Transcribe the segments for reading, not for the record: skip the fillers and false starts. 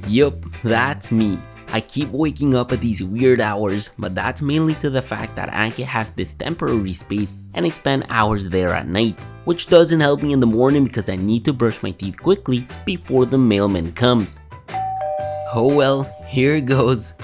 Yup, that's me. I keep waking up at these weird hours, but that's mainly to the fact that Anki has this temporary space and I spend hours there at night, which doesn't help me in the morning because I need to brush my teeth quickly before the mailman comes. Oh well, here goes.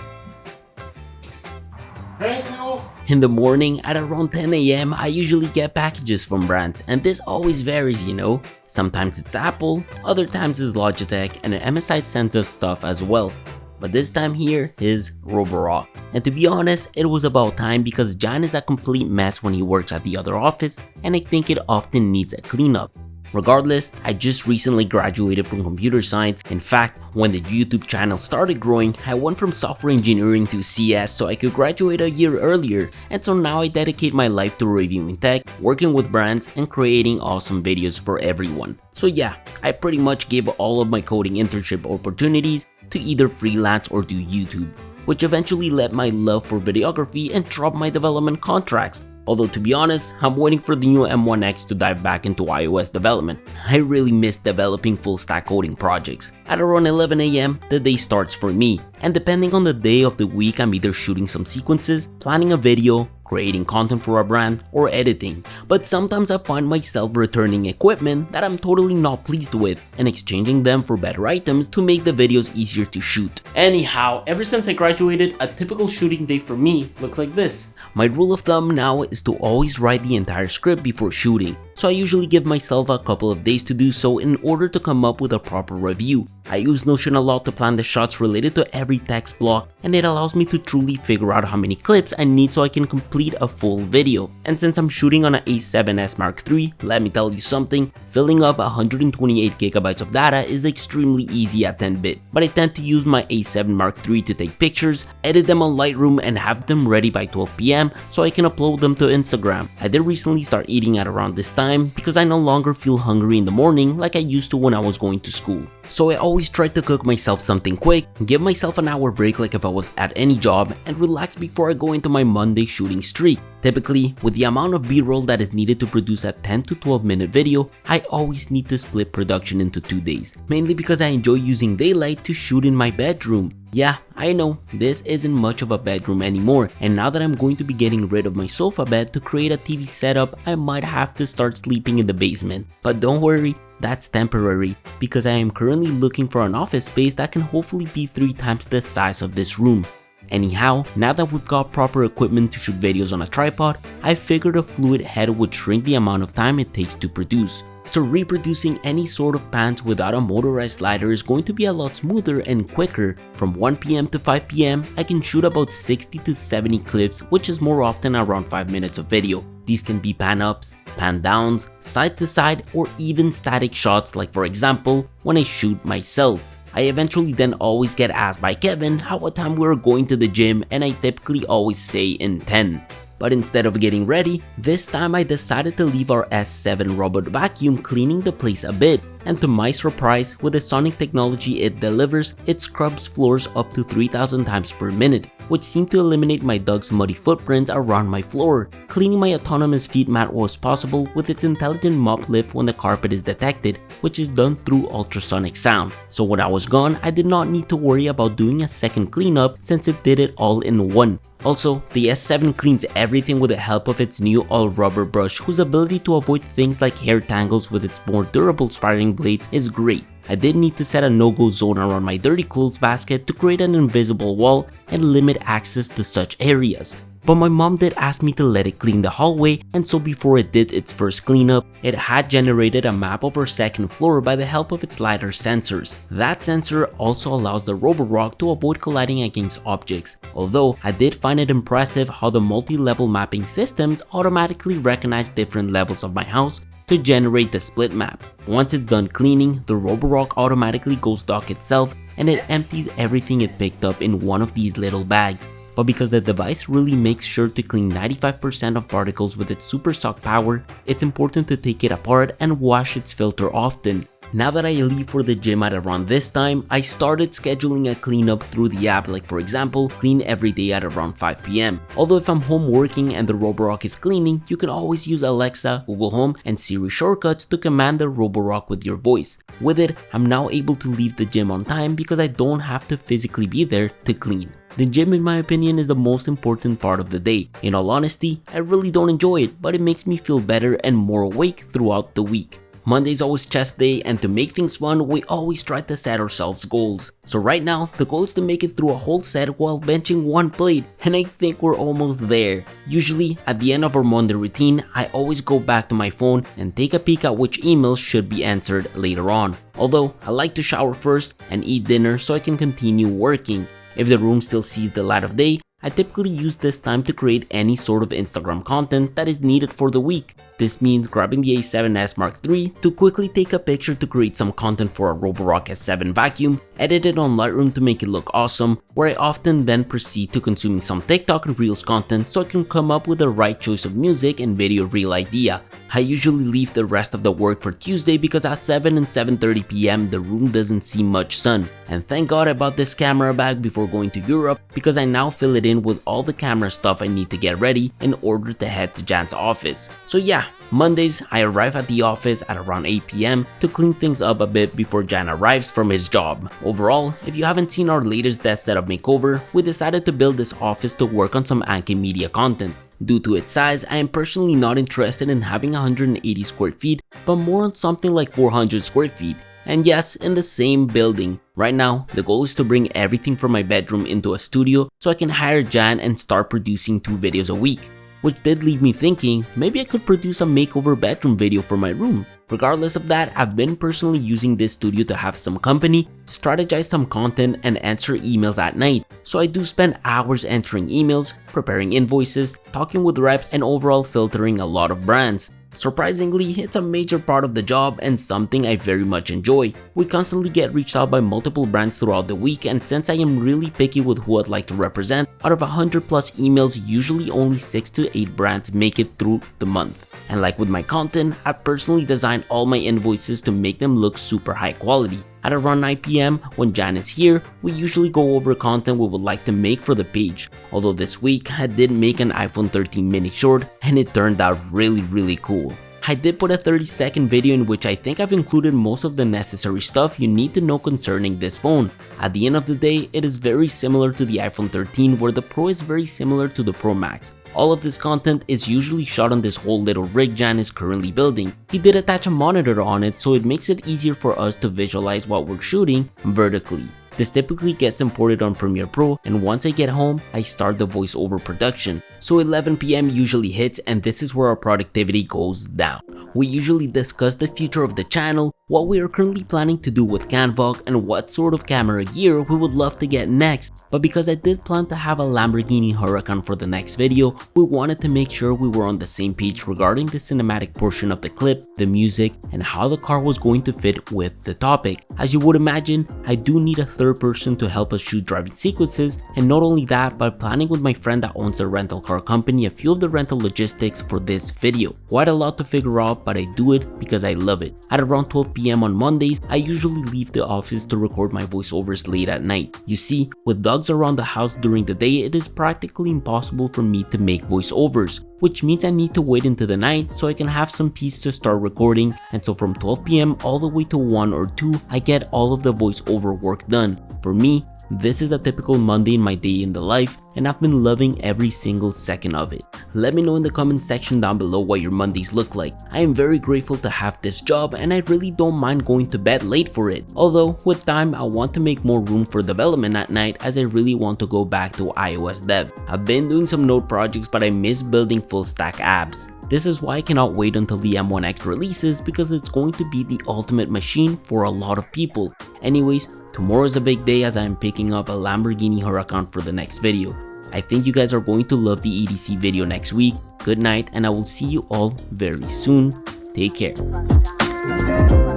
Thank you. In the morning at around 10 AM, I usually get packages from brands, and this always varies, you know. Sometimes it's Apple, other times it's Logitech, and MSI sends us stuff as well. But this time here is Roborock. And to be honest, it was about time because John is a complete mess when he works at the other office, and I think it often needs a cleanup. Regardless, I just recently graduated from computer science. In fact, when the YouTube channel started growing, I went from software engineering to CS so I could graduate a year earlier, and so now I dedicate my life to reviewing tech, working with brands, and creating awesome videos for everyone. So yeah, I pretty much gave all of my coding internship opportunities to either freelance or do YouTube, which eventually led my love for videography and dropped my development contracts. Although to be honest, I'm waiting for the new M1X to dive back into iOS development. I really miss developing full stack coding projects. At around 11 AM, the day starts for me, and depending on the day of the week, I'm either shooting some sequences, planning a video, creating content for a brand, or editing. But sometimes I find myself returning equipment that I'm totally not pleased with and exchanging them for better items to make the videos easier to shoot. Anyhow, ever since I graduated, a typical shooting day for me looks like this. My rule of thumb now is to always write the entire script before shooting, so I usually give myself a couple of days to do so in order to come up with a proper review. I use Notion a lot to plan the shots related to every text block, and it allows me to truly figure out how many clips I need so I can complete a full video. And since I'm shooting on an A7S Mark III, let me tell you something, filling up 128 GB of data is extremely easy at 10-bit, but I tend to use my A7 Mark III to take pictures, edit them on Lightroom, and have them ready by 12 PM so I can upload them to Instagram. I did recently start eating at around this time because I no longer feel hungry in the morning like I used to when I was going to school. So I always try to cook myself something quick, give myself an hour break like if I was at any job, and relax before I go into my Monday shooting streak. Typically, with the amount of B-roll that is needed to produce a 10 to 12 minute video, I always need to split production into 2 days, mainly because I enjoy using daylight to shoot in my bedroom. Yeah, I know, this isn't much of a bedroom anymore, and now that I'm going to be getting rid of my sofa bed to create a TV setup, I might have to start sleeping in the basement. But don't worry, that's temporary, because I am currently looking for an office space that can hopefully be 3 times the size of this room. Anyhow, now that we've got proper equipment to shoot videos on a tripod, I figured a fluid head would shrink the amount of time it takes to produce. So reproducing any sort of pans without a motorized slider is going to be a lot smoother and quicker. From 1 PM to 5 PM, I can shoot about 60 to 70 clips, which is more often around 5 minutes of video. These can be pan ups, pan downs, side to side, or even static shots, like for example, when I shoot myself. I eventually then always get asked by Kevin how what time we were going to the gym, and I typically always say in 10. But instead of getting ready, this time I decided to leave our S7 robot vacuum cleaning the place a bit. And to my surprise, with the sonic technology it delivers, it scrubs floors up to 3,000 times per minute, which seemed to eliminate my dog's muddy footprints around my floor. Cleaning my autonomous feet mat was possible with its intelligent mop lift when the carpet is detected, which is done through ultrasonic sound. So when I was gone, I did not need to worry about doing a second cleanup since it did it all in one. Also, the S7 cleans everything with the help of its new all-rubber brush, whose ability to avoid things like hair tangles with its more durable spiraling blades is great. I did need to set a no-go zone around my dirty clothes basket to create an invisible wall and limit access to such areas. But my mom did ask me to let it clean the hallway, and so before it did its first cleanup, it had generated a map of our second floor by the help of its LiDAR sensors. That sensor also allows the Roborock to avoid colliding against objects, although I did find it impressive how the multi-level mapping systems automatically recognize different levels of my house to generate the split map. Once it's done cleaning, the Roborock automatically goes dark itself and it empties everything it picked up in one of these little bags. But because the device really makes sure to clean 95% of particles with its super sock power, it's important to take it apart and wash its filter often. Now that I leave for the gym at around this time, I started scheduling a cleanup through the app, like for example, clean every day at around 5 p.m. Although if I'm home working and the Roborock is cleaning, you can always use Alexa, Google Home, and Siri shortcuts to command the Roborock with your voice. With it, I'm now able to leave the gym on time because I don't have to physically be there to clean. The gym, in my opinion, is the most important part of the day. In all honesty, I really don't enjoy it, but it makes me feel better and more awake throughout the week. Monday's always chest day, and to make things fun, we always try to set ourselves goals. So right now, the goal is to make it through a whole set while benching one plate, and I think we're almost there. Usually, at the end of our Monday routine, I always go back to my phone and take a peek at which emails should be answered later on. Although, I like to shower first and eat dinner so I can continue working. If the room still sees the light of day, I typically use this time to create any sort of Instagram content that is needed for the week. This means grabbing the A7S Mark III to quickly take a picture to create some content for a Roborock S7 vacuum, edit it on Lightroom to make it look awesome, where I often then proceed to consuming some TikTok and Reels content so I can come up with the right choice of music and video reel idea. I usually leave the rest of the work for Tuesday because at 7 and 7:30 p.m. the room doesn't see much sun. And thank God I bought this camera bag before going to Europe because I now fill it in with all the camera stuff I need to get ready in order to head to Jan's office. So yeah, Mondays I arrive at the office at around 8 p.m. to clean things up a bit before Jan arrives from his job. Overall, if you haven't seen our latest desk setup makeover, we decided to build this office to work on some Anki Media content. Due to its size, I am personally not interested in having 180 square feet, but more on something like 400 square feet. And yes, in the same building. Right now, the goal is to bring everything from my bedroom into a studio so I can hire Jan and start producing 2 videos a week. Which did leave me thinking, maybe I could produce a makeover bedroom video for my room. Regardless of that, I've been personally using this studio to have some company, strategize some content, and answer emails at night. So I do spend hours answering emails, preparing invoices, talking with reps, and overall filtering a lot of brands. Surprisingly, it's a major part of the job and something I very much enjoy. We constantly get reached out by multiple brands throughout the week, and since I am really picky with who I'd like to represent, out of 100 plus emails, usually only 6 to 8 brands make it through the month. And like with my content, I personally design all my invoices to make them look super high quality. At around 9 p.m. when Jan is here, we usually go over content we would like to make for the page. Although this week I did make an iPhone 13 mini short and it turned out really cool. I did put a 30-second video in which I think I've included most of the necessary stuff you need to know concerning this phone. At the end of the day, it is very similar to the iPhone 13 where the Pro is very similar to the Pro Max. All of this content is usually shot on this whole little rig Jan is currently building. He did attach a monitor on it so it makes it easier for us to visualize what we're shooting vertically. This typically gets imported on Premiere Pro, and once I get home, I start the voiceover production. So 11 p.m. usually hits, and this is where our productivity goes down. We usually discuss the future of the channel, what we are currently planning to do with Canva, and what sort of camera gear we would love to get next. But because I did plan to have a Lamborghini Huracan for the next video, we wanted to make sure we were on the same page regarding the cinematic portion of the clip, the music, and how the car was going to fit with the topic. As you would imagine, I do need a third person to help us shoot driving sequences, and not only that, but planning with my friend that owns a rental car company a few of the rental logistics for this video. Quite a lot to figure out, but I do it because I love it. At around 12 p.m. on Mondays, I usually leave the office to record my voiceovers late at night. You see, with dogs around the house during the day, it is practically impossible for me to make voiceovers, which means I need to wait into the night so I can have some peace to start recording, and so from 12 p.m. all the way to 1 or 2, I get all of the voiceover work done. For me, this is a typical Monday in my day in the life, and I've been loving every single second of it. Let me know in the comment section down below what your Mondays look like. I am very grateful to have this job, and I really don't mind going to bed late for it. Although, with time, I want to make more room for development at night as I really want to go back to iOS dev. I've been doing some Node projects, but I miss building full stack apps. This is why I cannot wait until the M1X releases, because it's going to be the ultimate machine for a lot of people. Anyways, tomorrow is a big day as I am picking up a Lamborghini Huracan for the next video. I think you guys are going to love the EDC video next week. Good night, and I will see you all very soon. Take care.